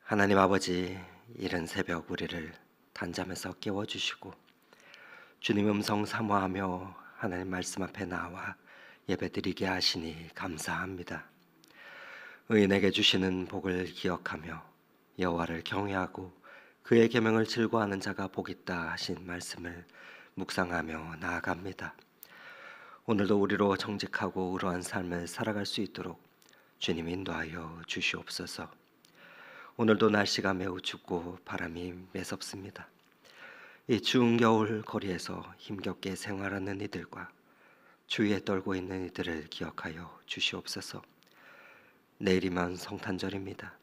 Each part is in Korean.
하나님 아버지, 이른 새벽 우리를 단잠에서 깨워주시고 주님 음성 사모하며 하나님 말씀 앞에 나와 예배드리게 하시니 감사합니다. 의인에게 주시는 복을 기억하며 여호와를 경외하고 그의 계명을 즐거워하는 자가 복 있다 하신 말씀을 묵상하며 나아갑니다. 오늘도 우리로 정직하고 의로운 삶을 살아갈 수 있도록 주님 인도하여 주시옵소서. 오늘도 날씨가 매우 춥고 바람이 매섭습니다. 이 추운 겨울 거리에서 힘겹게 생활하는 이들과 추위에 떨고 있는 이들을 기억하여 주시옵소서. 내일이면 성탄절입니다.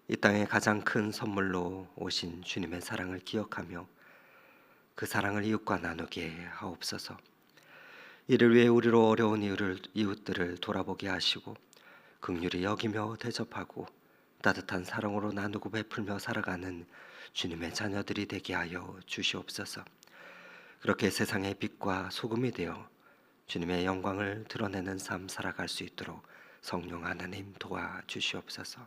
이 땅의 가장 큰 선물로 오신 주님의 사랑을 기억하며 그 사랑을 이웃과 나누게 하옵소서. 이를 위해 우리로 어려운 이웃들을 돌아보게 하시고 긍휼히 여기며 대접하고 따뜻한 사랑으로 나누고 베풀며 살아가는 주님의 자녀들이 되게 하여 주시옵소서. 그렇게 세상의 빛과 소금이 되어 주님의 영광을 드러내는 삶 살아갈 수 있도록 성령 하나님 도와주시옵소서.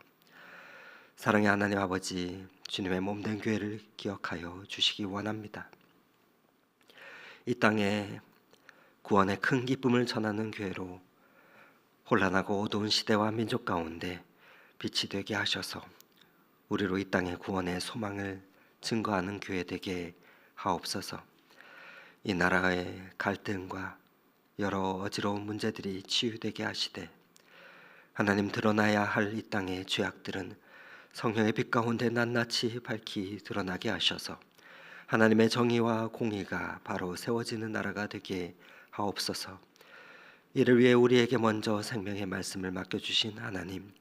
사랑의 하나님 아버지, 주님의 몸된 교회를 기억하여 주시기 원합니다. 이 땅에 구원의 큰 기쁨을 전하는 교회로 혼란하고 어두운 시대와 민족 가운데 빛이 되게 하셔서 우리로 이 땅의 구원의 소망을 증거하는 교회 되게 하옵소서. 이 나라의 갈등과 여러 어지러운 문제들이 치유되게 하시되 하나님 드러나야 할 이 땅의 죄악들은 성령의 빛 가운데 낱낱이 밝히 드러나게 하셔서 하나님의 정의와 공의가 바로 세워지는 나라가 되게 하옵소서. 이를 위해 우리에게 먼저 생명의 말씀을 맡겨주신 하나님,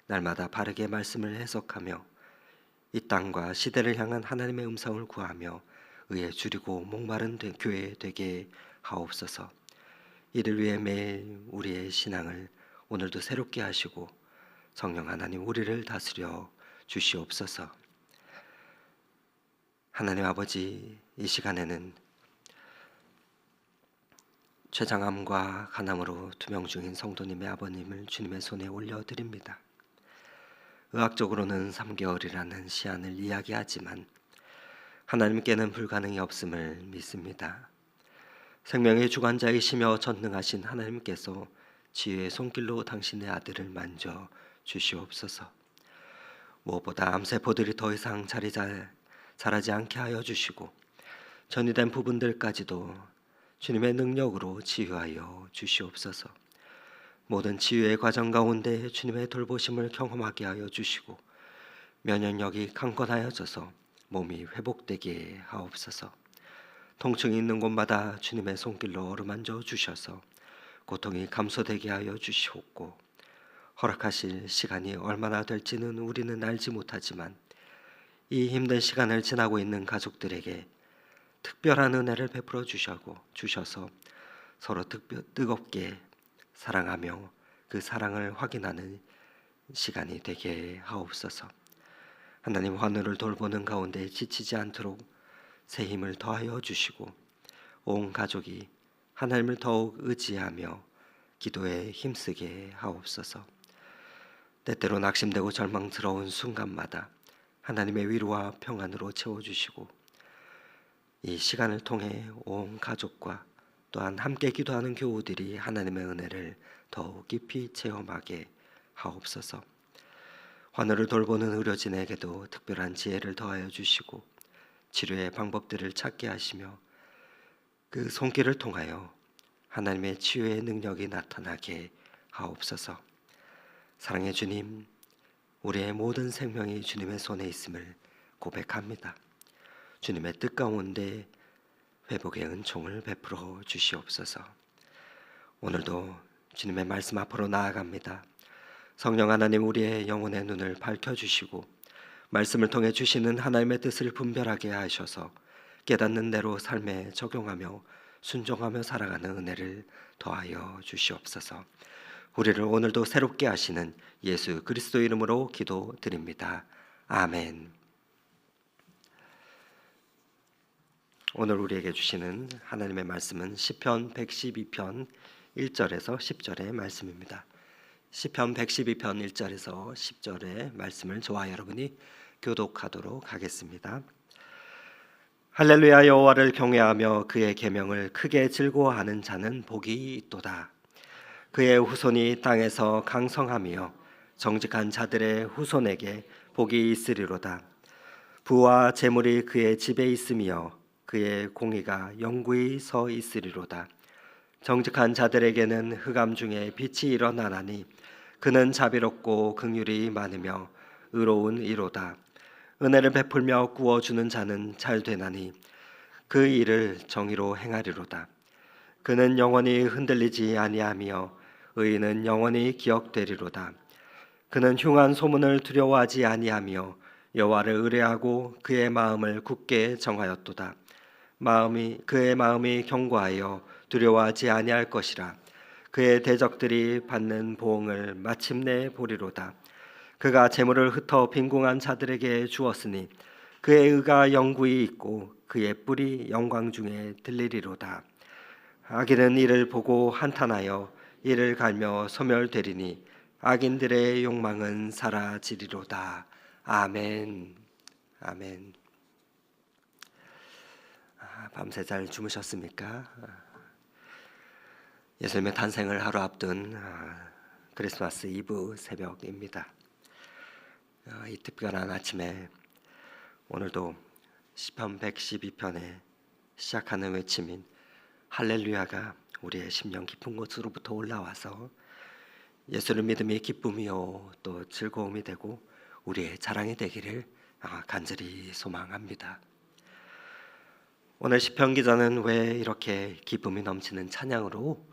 날마다 바르게 말씀을 해석하며 이 땅과 시대를 향한 하나님의 음성을 구하며 의에 줄이고 목마른 교회 되게 하옵소서. 이를 위해 매일 우리의 신앙을 오늘도 새롭게 하시고 성령 하나님 우리를 다스려 주시옵소서. 하나님 아버지, 이 시간에는 췌장암과 간암으로 투병 중인 성도님의 아버님을 주님의 손에 올려드립니다. 의학적으로는 3개월이라는 시한을 이야기하지만 하나님께는 불가능이 없음을 믿습니다. 생명의 주관자이시며 전능하신 하나님께서 지혜의 손길로 당신의 아들을 만져 주시옵소서. 무엇보다 암세포들이 더 이상 자라지 않게 하여 주시고 전이된 부분들까지도 주님의 능력으로 치유하여 주시옵소서. 모든 치유의 과정 가운데 주님의 돌보심을 경험하게 하여 주시고 면역력이 강건하여져서 몸이 회복되게 하옵소서. 통증이 있는 곳마다 주님의 손길로 어루만져 주셔서 고통이 감소되게 하여 주시옵고 허락하실 시간이 얼마나 될지는 우리는 알지 못하지만 이 힘든 시간을 지나고 있는 가족들에게 특별한 은혜를 베풀어 주셔서 서로 뜨겁게 사랑하며 그 사랑을 확인하는 시간이 되게 하옵소서. 하나님, 환우를 돌보는 가운데 지치지 않도록 새 힘을 더하여 주시고 온 가족이 하나님을 더욱 의지하며 기도에 힘쓰게 하옵소서. 때때로 낙심되고 절망스러운 순간마다 하나님의 위로와 평안으로 채워주시고 이 시간을 통해 온 가족과 또한 함께 기도하는 교우들이 하나님의 은혜를 더욱 깊이 체험하게 하옵소서. 환우를 돌보는 의료진에게도 특별한 지혜를 더하여 주시고 치료의 방법들을 찾게 하시며 그 손길을 통하여 하나님의 치유의 능력이 나타나게 하옵소서. 사랑의 주님, 우리의 모든 생명이 주님의 손에 있음을 고백합니다. 주님의 뜻 가운데 회복의 은총을 베풀어 주시옵소서. 오늘도 주님의 말씀 앞으로 나아갑니다. 성령 하나님, 우리의 영혼의 눈을 밝혀주시고 말씀을 통해 주시는 하나님의 뜻을 분별하게 하셔서 깨닫는 대로 삶에 적용하며 순종하며 살아가는 은혜를 더하여 주시옵소서. 우리를 오늘도 새롭게 하시는 예수 그리스도 이름으로 기도드립니다. 아멘. 오늘 우리에게 주시는 하나님의 말씀은 시편 112편 1절에서 10절의 말씀입니다. 시편 112편 1절에서 10절의 말씀을 저와 여러분이 교독하도록 하겠습니다. 할렐루야. 여호와를 경외하며 그의 계명을 크게 즐거워하는 자는 복이 있도다. 그의 후손이 땅에서 강성하며 정직한 자들의 후손에게 복이 있으리로다. 부와 재물이 그의 집에 있으며 그의 공의가 영구히 서 있으리로다. 정직한 자들에게는 흑암 중에 빛이 일어나나니 그는 자비롭고 긍휼이 많으며 의로운 이로다. 은혜를 베풀며 구워주는 자는 잘 되나니 그 일을 정의로 행하리로다. 그는 영원히 흔들리지 아니하며 의인은 영원히 기억되리로다. 그는 흉한 소문을 두려워하지 아니하며 여호와를 의뢰하고 그의 마음을 굳게 정하였도다. 그의 마음이 견고하여 두려워하지 아니할 것이라. 그의 대적들이 받는 보응을 마침내 보리로다. 그가 재물을 흩어 빈궁한 자들에게 주었으니 그의 의가 영구히 있고 그의 뿔이 영광 중에 들리리로다. 악인은 이를 보고 한탄하여 이를 갈며 소멸되리니 악인들의 욕망은 사라지리로다. 아멘. 아멘. 밤새 잘 주무셨습니까? 예수님의 탄생을 하루 앞둔 크리스마스 이브 새벽입니다. 이 특별한 아침에 오늘도 시편 112편에 시작하는 외침인 할렐루야가 우리의 심령 깊은 곳으로부터 올라와서 예수를 믿음이 기쁨이요 또 즐거움이 되고 우리의 자랑이 되기를 간절히 소망합니다. 오늘 시편 기자는 왜 이렇게 기쁨이 넘치는 찬양으로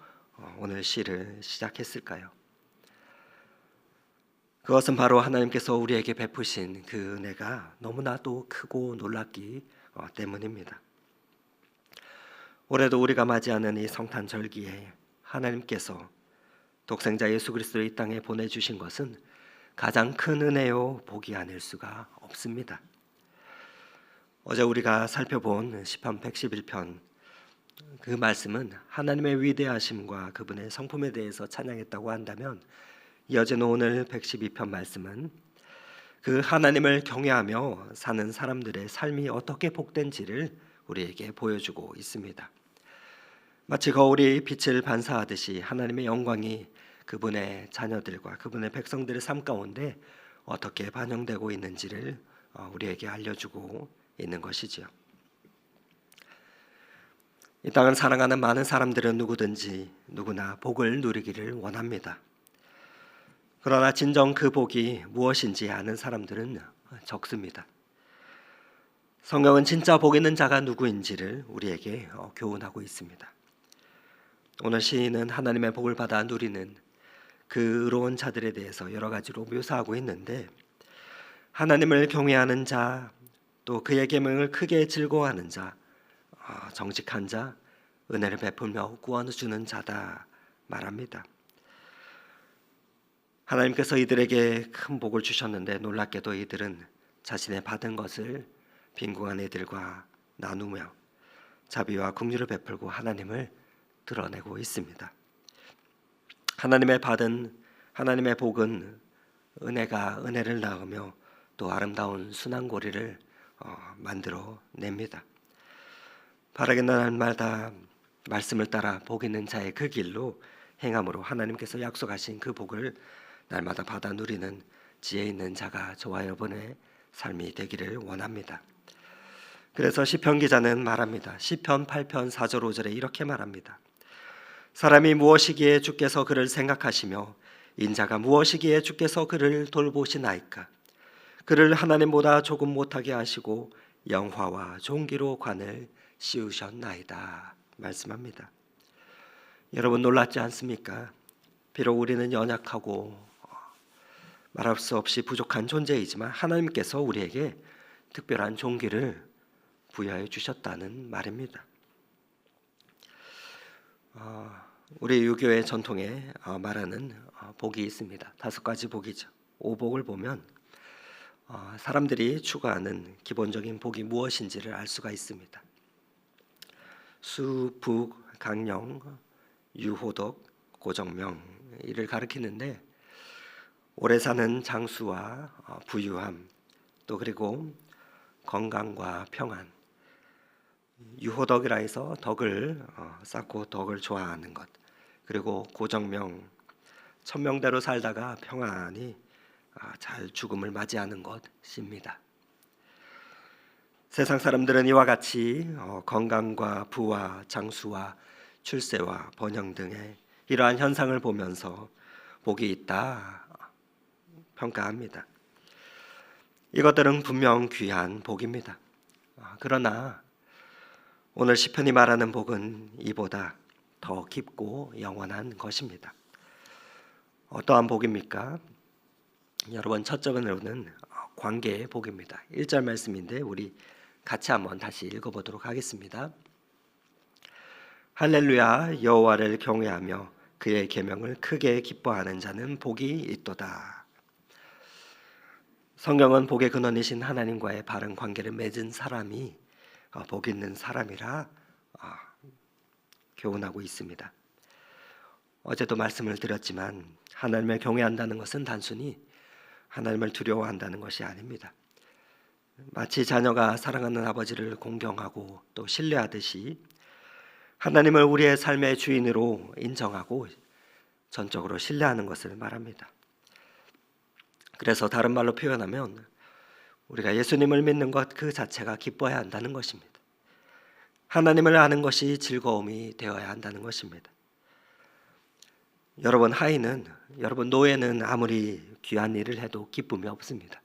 오늘 시를 시작했을까요? 그것은 바로 하나님께서 우리에게 베푸신 그 은혜가 너무나도 크고 놀랍기 때문입니다. 올해도 우리가 맞이하는 이 성탄절기에 하나님께서 독생자 예수 그리스도를 이 땅에 보내주신 것은 가장 큰 은혜요 복이 아닐 수가 없습니다. 어제 우리가 살펴본 시편 111편 그 말씀은 하나님의 위대하심과 그분의 성품에 대해서 찬양했다고 한다면, 이어지는 오늘 112편 말씀은 그 하나님을 경외하며 사는 사람들의 삶이 어떻게 복된지를 우리에게 보여주고 있습니다. 마치 거울이 빛을 반사하듯이 하나님의 영광이 그분의 자녀들과 그분의 백성들의 삶 가운데 어떻게 반영되고 있는지를 우리에게 알려주고 있는 것이지요. 이 땅을 사랑하는 많은 사람들은 누구나 복을 누리기를 원합니다. 그러나 진정 그 복이 무엇인지 아는 사람들은 적습니다. 성경은 진짜 복 있는 자가 누구인지를 우리에게 교훈하고 있습니다. 오늘 시인은 하나님의 복을 받아 누리는 그 의로운 자들에 대해서 여러 가지로 묘사하고 있는데, 하나님을 경외하는 자, 또 그의 계명을 크게 즐거워하는 자, 정직한 자, 은혜를 베풀며 구원해주는 자다 말합니다. 하나님께서 이들에게 큰 복을 주셨는데 놀랍게도 이들은 자신의 받은 것을 빈궁한 이들과 나누며 자비와 긍휼을 베풀고 하나님을 드러내고 있습니다. 하나님의 복은 은혜를 낳으며 또 아름다운 순환고리를 만들어 냅니다. 바라는 날마다 말씀을 따라 복 있는 자의 그 길로 행함으로 하나님께서 약속하신 그 복을 날마다 받아 누리는 지혜 있는 자가 저와 여러분의 삶이 되기를 원합니다. 그래서 시편 기자는 말합니다. 시편 8편 4절 5절에 이렇게 말합니다. 사람이 무엇이기에 주께서 그를 생각하시며 인자가 무엇이기에 주께서 그를 돌보시나이까. 그를 하나님보다 조금 못하게 하시고 영화와 존귀로 관을 씌우셨나이다 말씀합니다. 여러분 놀랍지 않습니까? 비록 우리는 연약하고 말할 수 없이 부족한 존재이지만 하나님께서 우리에게 특별한 존귀를 부여해 주셨다는 말입니다. 우리 유교의 전통에 말하는 복이 있습니다. 5가지 복이죠. 오복을 보면 사람들이 추구하는 기본적인 복이 무엇인지를 알 수가 있습니다. 수, 북, 강령, 유호덕, 고정명 이를 가리키는데 오래 사는 장수와 부유함 또 그리고 건강과 평안 유호덕이라 해서 덕을 쌓고 덕을 좋아하는 것 그리고 고정명 천명대로 살다가 평안히 잘 죽음을 맞이하는 것입니다. 세상 사람들은 이와 같이 건강과 부와 장수와 출세와 번영 등의 이러한 현상을 보면서 복이 있다 평가합니다. 이것들은 분명 귀한 복입니다. 그러나 오늘 시편이 말하는 복은 이보다 더 깊고 영원한 것입니다. 어떠한 복입니까? 여러분 첫째로는 관계의 복입니다. 1절 말씀인데 우리 같이 한번 다시 읽어보도록 하겠습니다. 할렐루야 여호와를 경외하며 그의 계명을 크게 기뻐하는 자는 복이 있도다. 성경은 복의 근원이신 하나님과의 바른 관계를 맺은 사람이 복 있는 사람이라 교훈하고 있습니다. 어제도 말씀을 드렸지만 하나님을 경외한다는 것은 단순히 하나님을 두려워한다는 것이 아닙니다. 마치 자녀가 사랑하는 아버지를 공경하고 또 신뢰하듯이 하나님을 우리의 삶의 주인으로 인정하고 전적으로 신뢰하는 것을 말합니다. 그래서 다른 말로 표현하면 우리가 예수님을 믿는 것 그 자체가 기뻐야 한다는 것입니다. 하나님을 아는 것이 즐거움이 되어야 한다는 것입니다. 여러분 여러분 노예는 아무리 귀한 일을 해도 기쁨이 없습니다.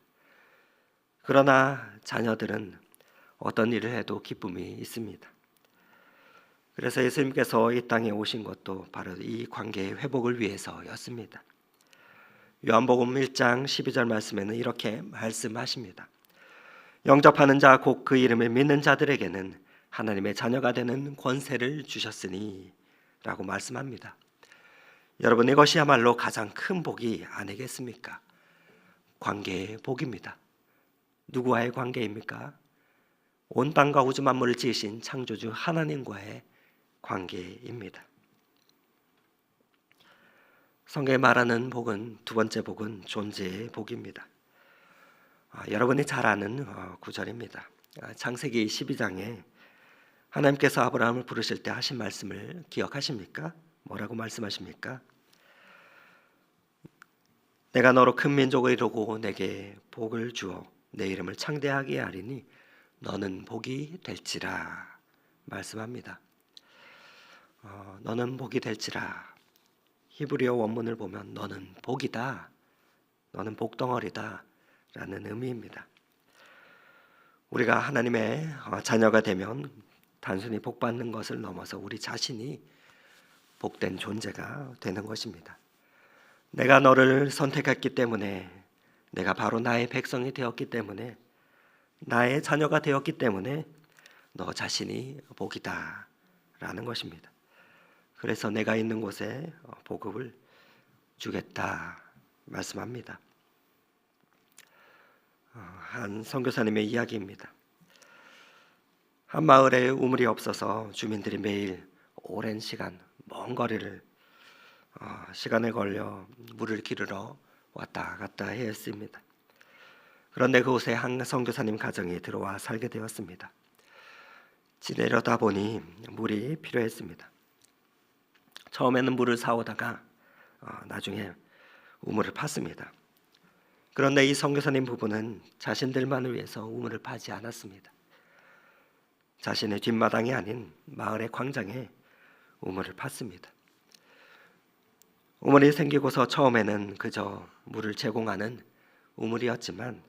그러나 자녀들은 어떤 일을 해도 기쁨이 있습니다. 그래서 예수님께서 이 땅에 오신 것도 바로 이 관계의 회복을 위해서였습니다. 요한복음 1장 12절 말씀에는 이렇게 말씀하십니다. 영접하는 자 곧 그 이름을 믿는 자들에게는 하나님의 자녀가 되는 권세를 주셨으니 라고 말씀합니다. 여러분 이것이야말로 가장 큰 복이 아니겠습니까? 관계의 복입니다. 누구와의 관계입니까? 온 땅과 우주 만물을 지으신 창조주 하나님과의 관계입니다. 성경에 말하는 복은 두 번째 복은 존재의 복입니다. 여러분이 잘 아는 구절입니다. 창세기 12장에 하나님께서 아브라함을 부르실 때 하신 말씀을 기억하십니까? 뭐라고 말씀하십니까? 내가 너로 큰 민족을 이루고 내게 복을 주어 내 이름을 창대하게 하리니 너는 복이 될지라 말씀합니다. 너는 복이 될지라 히브리어 원문을 보면 너는 복이다, 너는 복덩어리다 라는 의미입니다. 우리가 하나님의 자녀가 되면 단순히 복받는 것을 넘어서 우리 자신이 복된 존재가 되는 것입니다. 내가 너를 선택했기 때문에, 내가 바로 나의 백성이 되었기 때문에, 나의 자녀가 되었기 때문에 너 자신이 복이다 라는 것입니다. 그래서 내가 있는 곳에 복을 주겠다 말씀합니다. 한 선교사님의 이야기입니다. 한 마을에 우물이 없어서 주민들이 매일 오랜 시간, 먼 거리를 시간에 걸려 물을 기르러 왔다 갔다 해야 했습니다. 그런데 그곳에 한 선교사님 가정이 들어와 살게 되었습니다. 지내려다 보니 물이 필요했습니다. 처음에는 물을 사오다가 나중에 우물을 팠습니다. 그런데 이 선교사님 부부는 자신들만을 위해서 우물을 파지 않았습니다. 자신의 뒷마당이 아닌 마을의 광장에 우물을 팠습니다. 우물이 생기고서 처음에는 그저 물을 제공하는 우물이었지만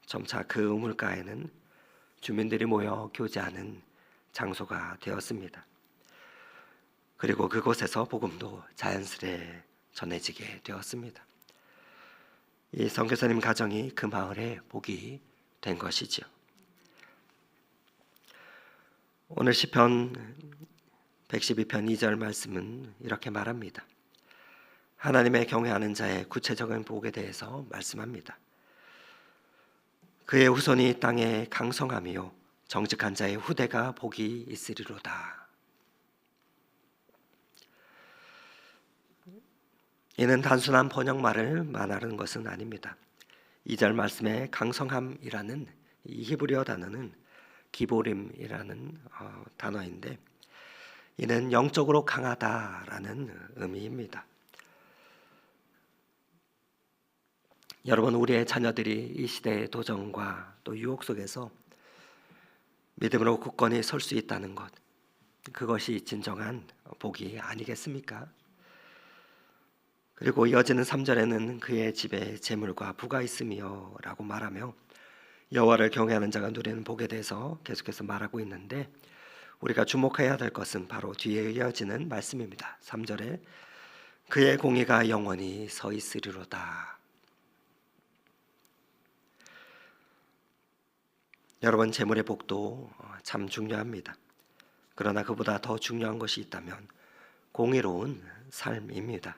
점차 그 우물가에는 주민들이 모여 교제하는 장소가 되었습니다. 그리고 그곳에서 복음도 자연스레 전해지게 되었습니다. 이 선교사님 가정이 그 마을의 복이 된 것이죠. 오늘 시편 112편 2절 말씀은 이렇게 말합니다. 하나님의 경외하는 자의 구체적인 복에 대해서 말씀합니다. 그의 후손이 땅에 강성하며 정직한 자의 후대가 복이 있으리로다. 이는 단순한 번역말을 말하는 것은 아닙니다. 2절 말씀의 강성함이라는 이 히브리어 단어는 기보림이라는 단어인데, 이는 영적으로 강하다라는 의미입니다. 여러분, 우리의 자녀들이 이 시대의 도전과 또 유혹 속에서 믿음으로 굳건히 설 수 있다는 것, 그것이 진정한 복이 아니겠습니까? 그리고 이어지는 3절에는 그의 집에 재물과 부가 있으며 라고 말하며 여호와를 경외하는 자가 누리는 복에 대해서 계속해서 말하고 있는데, 우리가 주목해야 될 것은 바로 뒤에 이어지는 말씀입니다. 3절에 그의 공의가 영원히 서 있으리로다. 여러분, 재물의 복도 참 중요합니다. 그러나 그보다 더 중요한 것이 있다면 공의로운 삶입니다.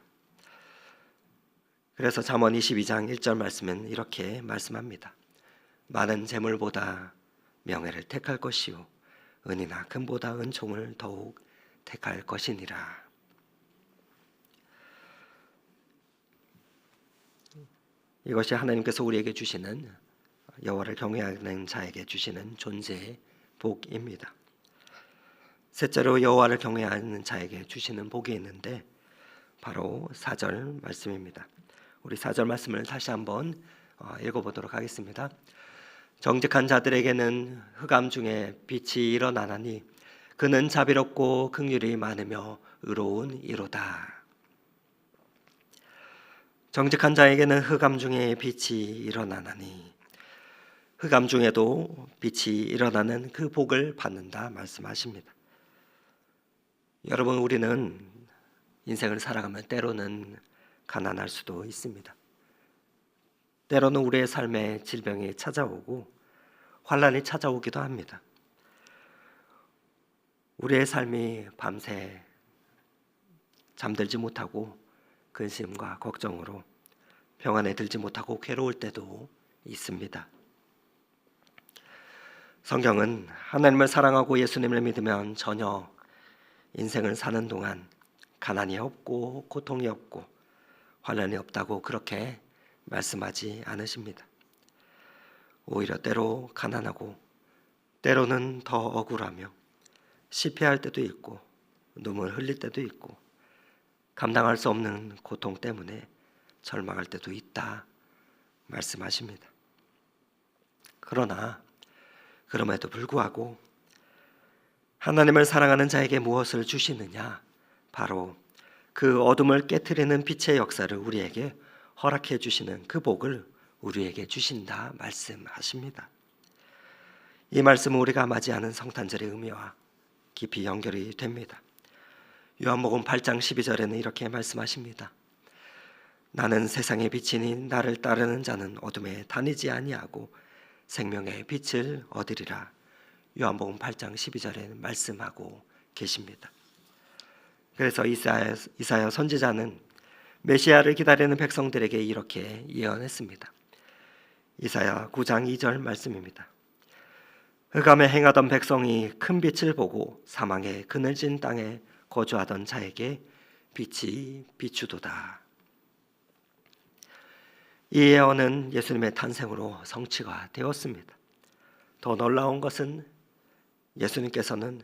그래서 잠언 22장 1절 말씀은 이렇게 말씀합니다. 많은 재물보다 명예를 택할 것이요 은이나 금보다 은총을 더욱 택할 것이니라. 이것이 하나님께서 우리에게 주시는, 여호와를 경외하는 자에게 주시는 존재의 복입니다. 셋째로 여호와를 경외하는 자에게 주시는 복이 있는데 바로 4절 말씀입니다. 우리 4절 말씀을 다시 한번 읽어보도록 하겠습니다. 정직한 자들에게는 흑암 중에 빛이 일어나나니 그는 자비롭고 긍휼이 많으며 의로운 이로다. 정직한 자에게는 흑암 중에 빛이 일어나나니, 흑암 중에도 빛이 일어나는 그 복을 받는다 말씀하십니다. 여러분, 우리는 인생을 살아가면 때로는 가난할 수도 있습니다. 때로는 우리의 삶에 질병이 찾아오고 환난이 찾아오기도 합니다. 우리의 삶이 밤새 잠들지 못하고 근심과 걱정으로 평안에 들지 못하고 괴로울 때도 있습니다. 성경은 하나님을 사랑하고 예수님을 믿으면 전혀 인생을 사는 동안 가난이 없고 고통이 없고 환난이 없다고 그렇게 말씀하지 않으십니다. 오히려 때로 가난하고 때로는 더 억울하며 실패할 때도 있고 눈물 흘릴 때도 있고 감당할 수 없는 고통 때문에 절망할 때도 있다 말씀하십니다. 그러나 그럼에도 불구하고 하나님을 사랑하는 자에게 무엇을 주시느냐? 바로 그 어둠을 깨트리는 빛의 역사를 우리에게 허락해 주시는 그 복을 우리에게 주신다 말씀하십니다. 이 말씀은 우리가 맞이하는 성탄절의 의미와 깊이 연결이 됩니다. 요한복음 8장 12절에는 이렇게 말씀하십니다. 나는 세상의 빛이니 나를 따르는 자는 어둠에 다니지 아니하고 생명의 빛을 얻으리라. 요한복음 8장 12절에 말씀하고 계십니다. 그래서 이사야 선지자는 메시아를 기다리는 백성들에게 이렇게 예언했습니다. 이사야 9장 2절 말씀입니다. 흑암에 행하던 백성이 큰 빛을 보고 사망의 그늘진 땅에 거주하던 자에게 빛이 비추도다. 이 예언은 예수님의 탄생으로 성취가 되었습니다. 더 놀라운 것은 예수님께서는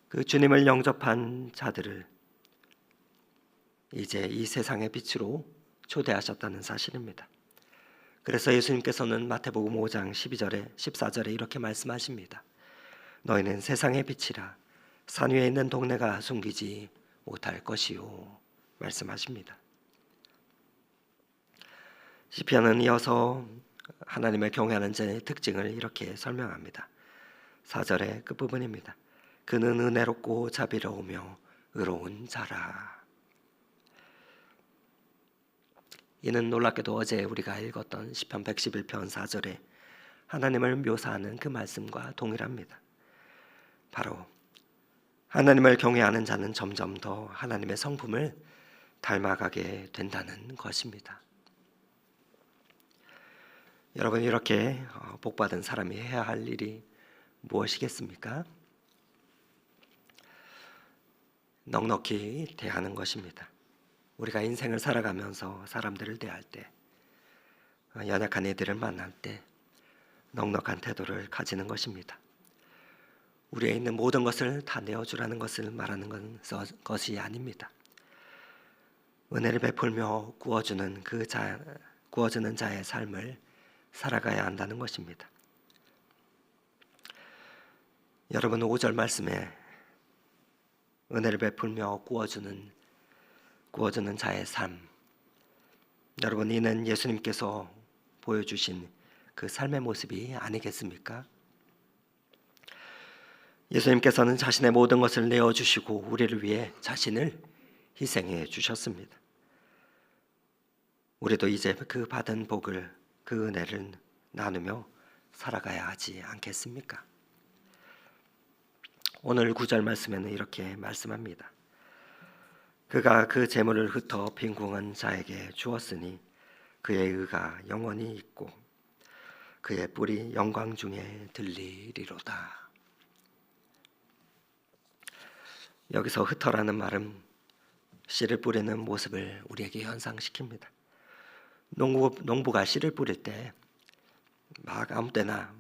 그 주님을 영접한 자들을 이제 이 세상의 빛으로 초대하셨다는 사실입니다. 그래서 예수님께서는 마태복음 5장 12절에 14절에 이렇게 말씀하십니다. 너희는 세상의 빛이라 산 위에 있는 동네가 숨기지 못할 것이요 말씀하십니다. 시편은 이어서 하나님을 경외하는 자의 특징을 이렇게 설명합니다. 4절의 끝부분입니다. 그는 은혜롭고 자비로우며 의로운 자라. 이는 놀랍게도 어제 우리가 읽었던 시편 111편 4절에 하나님을 묘사하는 그 말씀과 동일합니다. 바로 하나님을 경외하는 자는 점점 더 하나님의 성품을 닮아가게 된다는 것입니다. 여러분, 이렇게 복받은 사람이 해야 할 일이 무엇이겠습니까? 넉넉히 대하는 것입니다. 우리가 인생을 살아가면서 사람들을 대할 때, 연약한 이들을 만날 때 넉넉한 태도를 가지는 것입니다. 우리에 있는 모든 것을 다 내어주라는 것을 말하는 것이 아닙니다. 은혜를 베풀며 구워주는 자의 삶을 살아가야 한다는 것입니다. 여러분 5절 말씀에 은혜를 베풀며 구워주는 자의 삶, 여러분 이는 예수님께서 보여주신 그 삶의 모습이 아니겠습니까? 예수님께서는 자신의 모든 것을 내어주시고 우리를 위해 자신을 희생해 주셨습니다. 우리도 이제 그 받은 복을, 그 은혜를 나누며 살아가야 하지 않겠습니까? 오늘 9절 말씀에는 이렇게 말씀합니다. 그가 그 재물을 흩어 빈궁한 자에게 주었으니 그의 의가 영원히 있고 그의 뿔이 영광 중에 들리리로다. 여기서 흩어라는 말은 씨를 뿌리는 모습을 우리에게 현상시킵니다. 농부가 씨를 뿌릴 때 막 아무 때나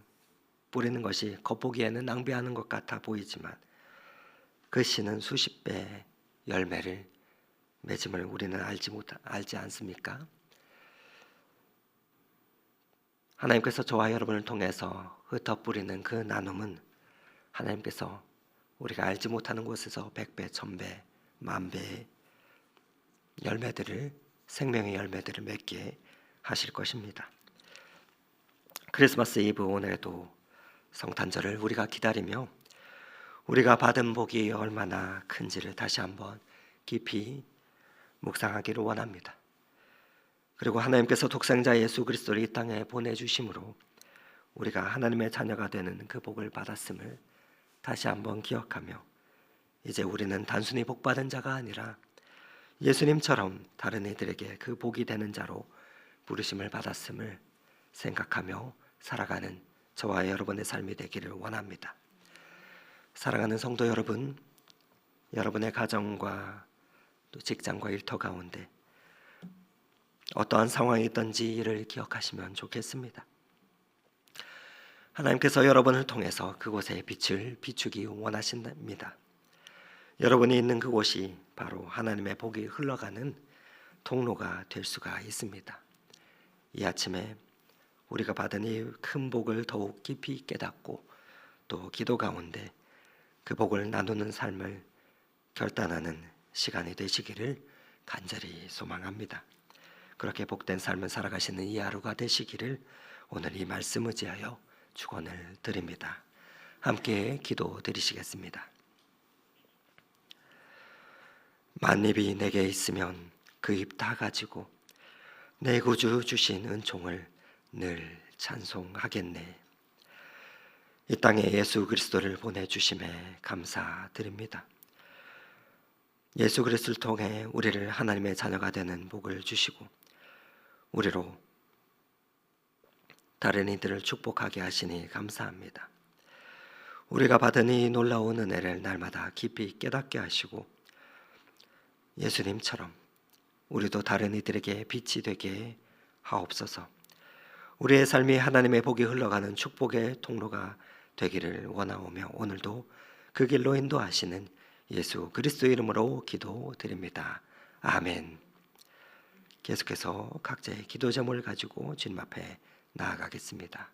뿌리는 것이 겉보기에는 낭비하는 것 같아 보이지만 그 씨는 수십 배의 열매를 맺음을 우리는 알지 않습니까? 하나님께서 저와 여러분을 통해서 흩어 뿌리는 그 나눔은 하나님께서 우리가 알지 못하는 곳에서 100배, 1000배, 10,000배의 열매들을, 생명의 열매들을 맺게 하실 것입니다. 크리스마스 이브 오늘도 성탄절을 우리가 기다리며 우리가 받은 복이 얼마나 큰지를 다시 한번 깊이 묵상하기를 원합니다. 그리고 하나님께서 독생자 예수 그리스도를 이 땅에 보내주심으로 우리가 하나님의 자녀가 되는 그 복을 받았음을 다시 한번 기억하며 이제 우리는 단순히 복받은 자가 아니라 예수님처럼 다른 이들에게 그 복이 되는 자로 부르심을 받았음을 생각하며 살아가는 저와 여러분의 삶이 되기를 원합니다. 사랑하는 성도 여러분, 여러분의 가정과 또 직장과 일터 가운데 어떠한 상황이 있든지 이를 기억하시면 좋겠습니다. 하나님께서 여러분을 통해서 그곳에 빛을 비추기 원하신답니다. 여러분이 있는 그곳이 바로 하나님의 복이 흘러가는 통로가 될 수가 있습니다. 이 아침에 우리가 받은 이 큰 복을 더욱 깊이 깨닫고 또 기도 가운데 그 복을 나누는 삶을 결단하는 시간이 되시기를 간절히 소망합니다. 그렇게 복된 삶을 살아가시는 이 하루가 되시기를 오늘 이 말씀 의지하여 축원을 드립니다. 함께 기도 드리시겠습니다. 만입이 내게 있으면 그 입 다 가지고 내 구주 주신 은총을 늘 찬송하겠네. 이 땅에 예수 그리스도를 보내주심에 감사드립니다. 예수 그리스도를 통해 우리를 하나님의 자녀가 되는 복을 주시고 우리로 다른 이들을 축복하게 하시니 감사합니다. 우리가 받은 이 놀라운 은혜를 날마다 깊이 깨닫게 하시고 예수님처럼 우리도 다른 이들에게 빛이 되게 하옵소서. 우리의 삶이 하나님의 복이 흘러가는 축복의 통로가 되기를 원하오며 오늘도 그 길로 인도하시는 예수 그리스도 이름으로 기도드립니다. 아멘. 계속해서 각자의 기도 제목을 가지고 주님 앞에 나아가겠습니다.